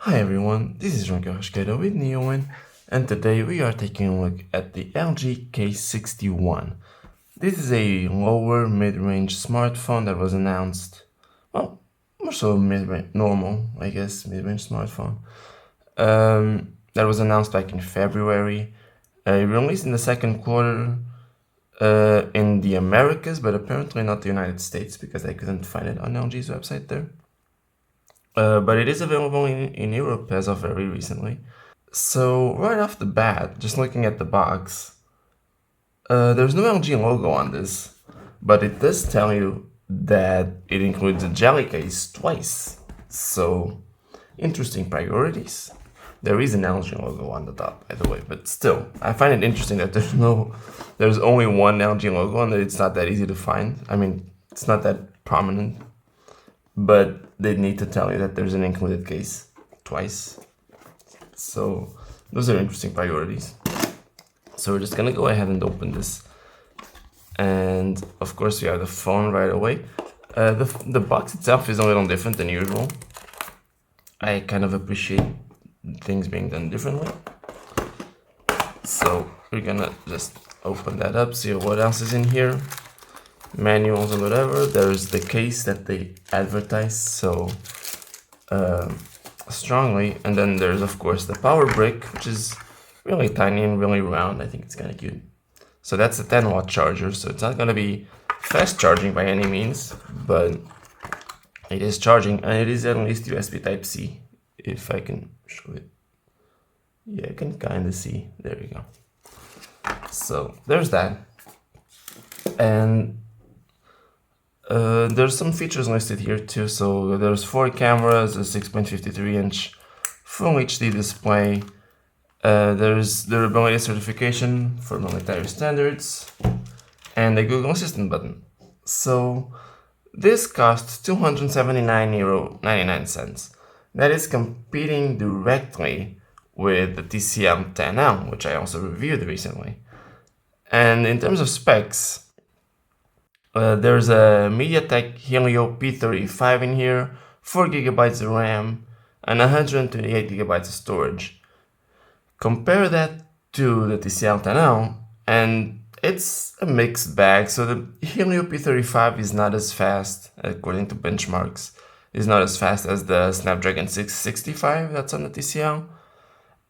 Hi everyone, this is Ranko with Neowen, and today we are taking a look at the LG K61. This is a lower mid-range smartphone that was announced, well, more so mid-range, normal, I guess, mid-range smartphone. That was announced back in February. Released in the second quarter in the Americas, but apparently not the United States because I couldn't find it on LG's website there. But it is available in Europe as of very recently. So right off the bat, just looking at the box, there's no LG logo on this, but it does tell you that it includes a jelly case twice. So interesting priorities. There is an LG logo on the top, by the way, but still, I find it interesting that there's only one LG logo and that it's not that easy to find. I mean, it's not that prominent, but they need to tell you that there's an included case twice. So those are interesting priorities. So we're just gonna go ahead and open this. And of course we have the phone right away. The box itself is a little different than usual. I kind of appreciate things being done differently. So we're gonna just open that up, see what else is in here. Manuals or whatever. There's the case that they advertise so strongly, and then there's of course the power brick, which is really tiny and really round. I think it's kind of cute. So that's a 10-watt charger, so it's not going to be fast charging by any means, but it is charging, and it is at least USB Type-C, if I can show it. Yeah, I can kind of see. There we go. So there's that. And there's some features listed here too. So there's 4 cameras, a 6.53-inch Full HD display. There's durability certification for military standards, and a Google Assistant button. So this costs €279.99. That is competing directly with the TCL 10L, which I also reviewed recently. And in terms of specs, there's a MediaTek Helio P35 in here, 4GB of RAM, and 128GB of storage. Compare that to the TCL 10L, and it's a mixed bag. So the Helio P35 is not as fast, according to benchmarks, is not as fast as the Snapdragon 665 that's on the TCL.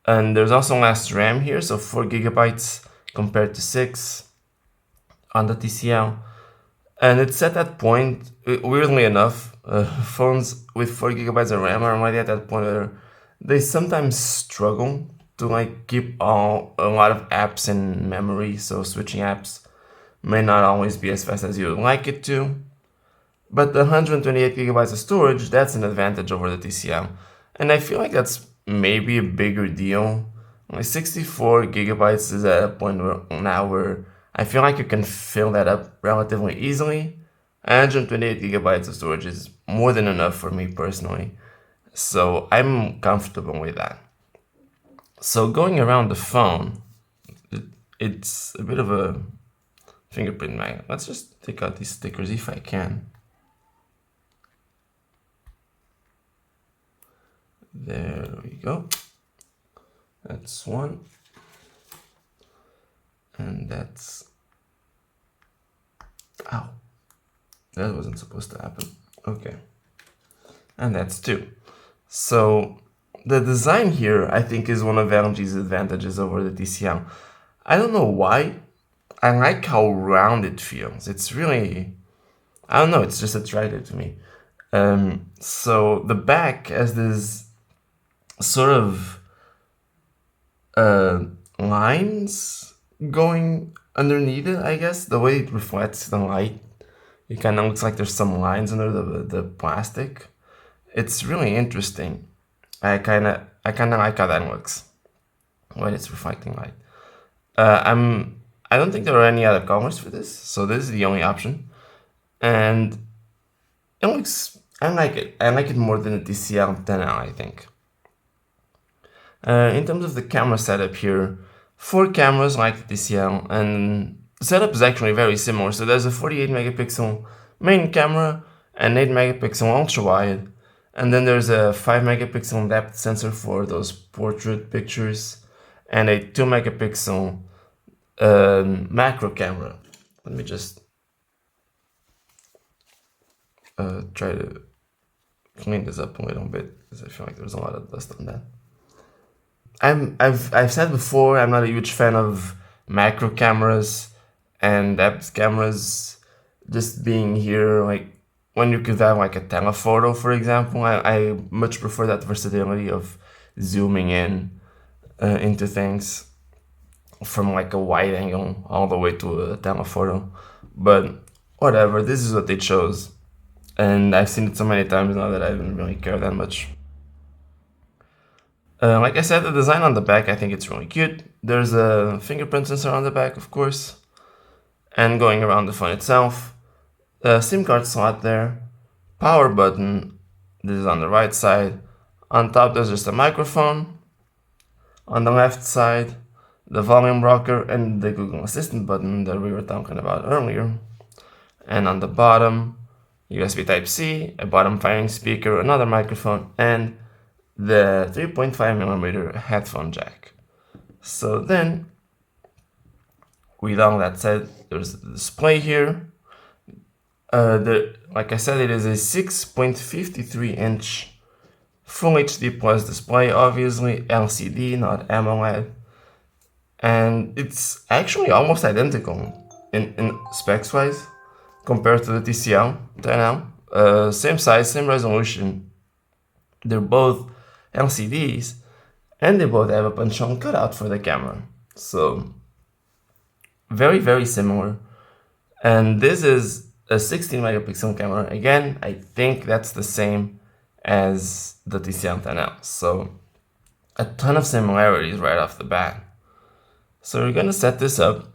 And there's also less RAM here, so 4GB compared to 6 on the TCL. And it's at that point, weirdly enough, phones with 4GB of RAM are already at that point where they sometimes struggle to keep a lot of apps in memory, so switching apps may not always be as fast as you would like it to. But the 128GB of storage, that's an advantage over the TCL. And I feel like that's maybe a bigger deal. 64GB is at a point now where I feel like you can fill that up relatively easily. 128GB of storage is more than enough for me personally. So I'm comfortable with that. So going around the phone, it's a bit of a fingerprint magnet. Let's just take out these stickers if I can. There we go. That's one. And that's... Ow. That wasn't supposed to happen. Okay. And that's 2. So the design here, I think, is one of LG's advantages over the TCL. I don't know why. I like how round it feels. It's really, I don't know, it's just attractive to me. So the back has this sort of lines going underneath it, I guess. The way it reflects the light, it kind of looks like there's some lines under the plastic. It's really interesting. I kind of like how that looks when it's reflecting light. I don't think there are any other colors for this, so this is the only option. And it looks, I like it. I like it more than the TCL 10L, I think. In terms of the camera setup here, 4 cameras like the TCL, and the setup is actually very similar. So there's a 48 megapixel main camera, an 8 megapixel ultra wide, And then there's a 5 megapixel depth sensor for those portrait pictures, and a 2 megapixel macro camera. Let me just try to clean this up a little bit because I feel like there's a lot of dust on that. I've said before, I'm not a huge fan of macro cameras and depth cameras just being here, like when you could have like a telephoto, for example. I much prefer that versatility of zooming in into things from like a wide angle all the way to a telephoto. But whatever, this is what they chose, and I've seen it so many times now that I don't really care that much. Like I said, the design on the back, I think it's really cute. There's a fingerprint sensor on the back, of course, and going around the phone itself, a SIM card slot there, power button, this is on the right side. On top there's just a microphone. On the left side, the volume rocker and the Google Assistant button that we were talking about earlier. And on the bottom, USB Type-C, a bottom firing speaker, another microphone, and the 3.5mm headphone jack. So then, with all that said, there's the display here. Like I said, it is a 6.53-inch Full HD Plus display, obviously LCD, not AMOLED, and it's actually almost identical in specs-wise compared to the TCL 10L. Same size, same resolution. They're both LCDs, and they both have a punch-on cutout for the camera. So very, very similar. And this is a 16 megapixel camera. Again, I think that's the same as the TCL 10L. So a ton of similarities right off the bat. So we're gonna set this up.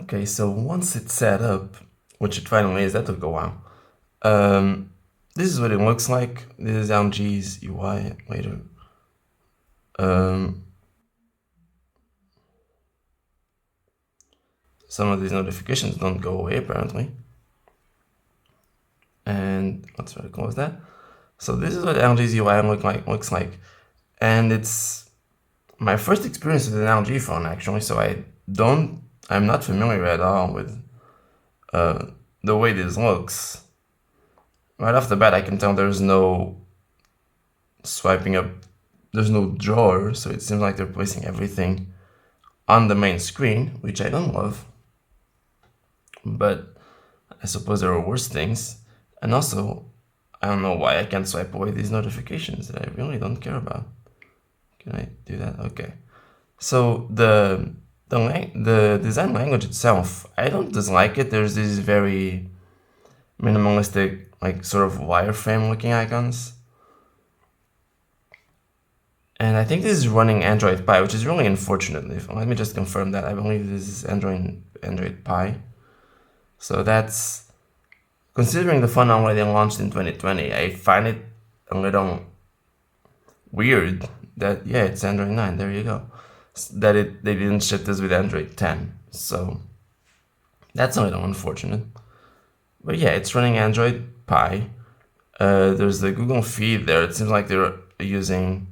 Okay, so once it's set up, which it finally is, that took a while. This is what it looks like. This is LG's UI later. Some of these notifications don't go away apparently. And let's try to close that. So this is what LG's UI looks like. And it's my first experience with an LG phone actually, so I'm not familiar at all with the way this looks. Right off the bat, I can tell there's no swiping up, there's no drawer, so it seems like they're placing everything on the main screen, which I don't love. But I suppose there are worse things. And also, I don't know why I can't swipe away these notifications that I really don't care about. Can I do that? Okay. So the design language itself, I don't dislike it. There's these very minimalistic, like sort of wireframe looking icons. And I think this is running Android Pie, which is really unfortunate. Let me just confirm that. I believe this is Android Pie. So that's, considering the phone already launched in 2020, I find it a little weird that, yeah, it's Android 9, there you go. That they didn't ship this with Android 10. So that's a little unfortunate. But yeah, it's running Android Pie. There's the Google feed there. It seems like they're using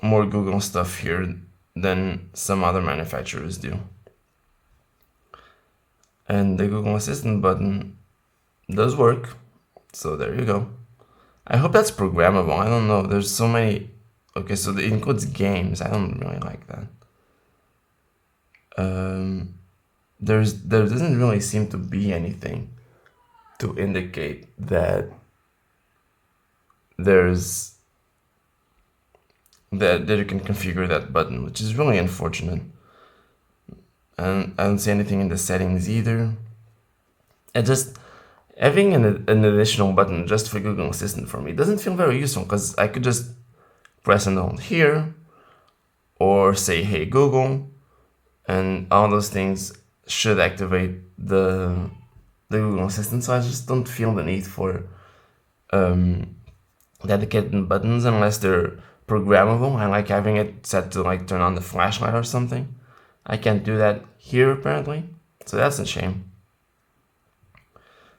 more Google stuff here than some other manufacturers do. And the Google Assistant button does work. So there you go. I hope that's programmable. I don't know. There's so many. Okay, so it includes games. I don't really like that. There doesn't really seem to be anything to indicate that there's that you can configure that button, which is really unfortunate. And I don't see anything in the settings either. And just having an additional button just for Google Assistant for me doesn't feel very useful, because I could just press and hold here or say hey Google, and all those things should activate the Google Assistant. So I just don't feel the need for dedicated buttons unless they're programmable. I like having it set to like turn on the flashlight or something. I can't do that here apparently, so that's a shame.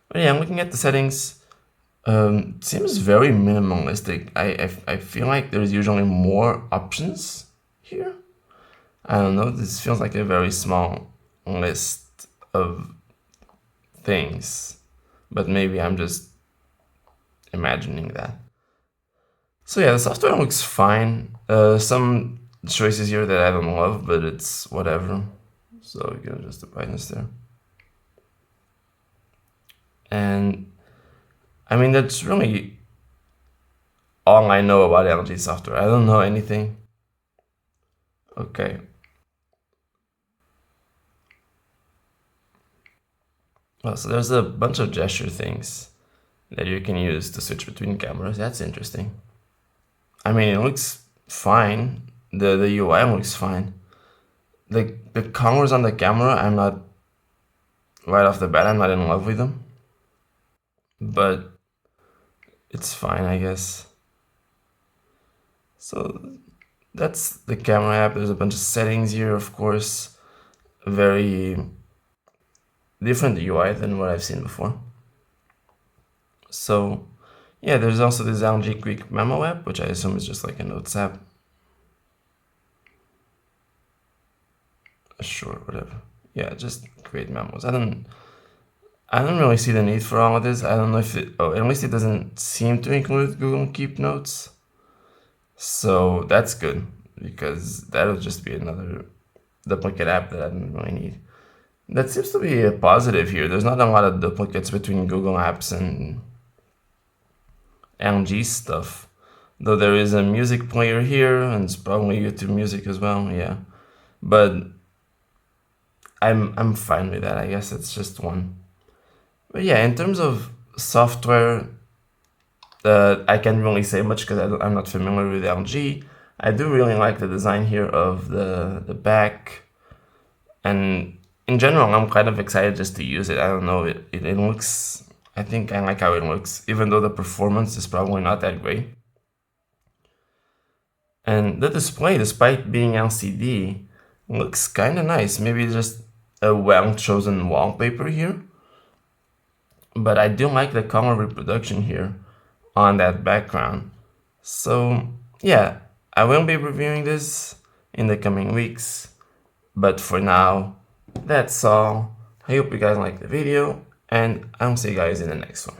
But yeah, I'm looking at the settings. Seems very minimalistic. I feel like there's usually more options here. I don't know, this feels like a very small list of things, but maybe I'm just imagining that. So yeah, the software looks fine. Some choices here that I don't love, but it's whatever. So you can adjust the brightness there. And I mean, that's really all I know about LG software. I don't know anything. Okay. Well, so there's a bunch of gesture things that you can use to switch between cameras. That's interesting. I mean, it looks fine. The UI looks fine. The colors on the camera, I'm not, right off the bat, I'm not in love with them. But it's fine, I guess. So that's the camera app. There's a bunch of settings here, of course. Very different UI than what I've seen before. So yeah, there's also this LG Quick Memo app, which I assume is just like a notes app. Sure, whatever. Yeah, just create memos. I don't really see the need for all of this. I don't know if it, oh, at least it doesn't seem to include Google Keep Notes. So that's good, because that'll just be another duplicate app that I don't really need. That seems to be a positive here. There's not a lot of duplicates between Google Apps and LG stuff. Though there is a music player here, and it's probably YouTube Music as well, yeah. But I'm fine with that. I guess it's just one. But yeah, in terms of software, I can't really say much because I'm not familiar with LG. I do really like the design here of the back, and in general, I'm kind of excited just to use it. I don't know, it looks, I think I like how it looks, even though the performance is probably not that great. And the display, despite being LCD, looks kind of nice. Maybe just a well-chosen wallpaper here. But I do like the color reproduction here on that background. So yeah, I will be reviewing this in the coming weeks. But for now, that's all. I hope you guys liked the video, and I'll see you guys in the next one.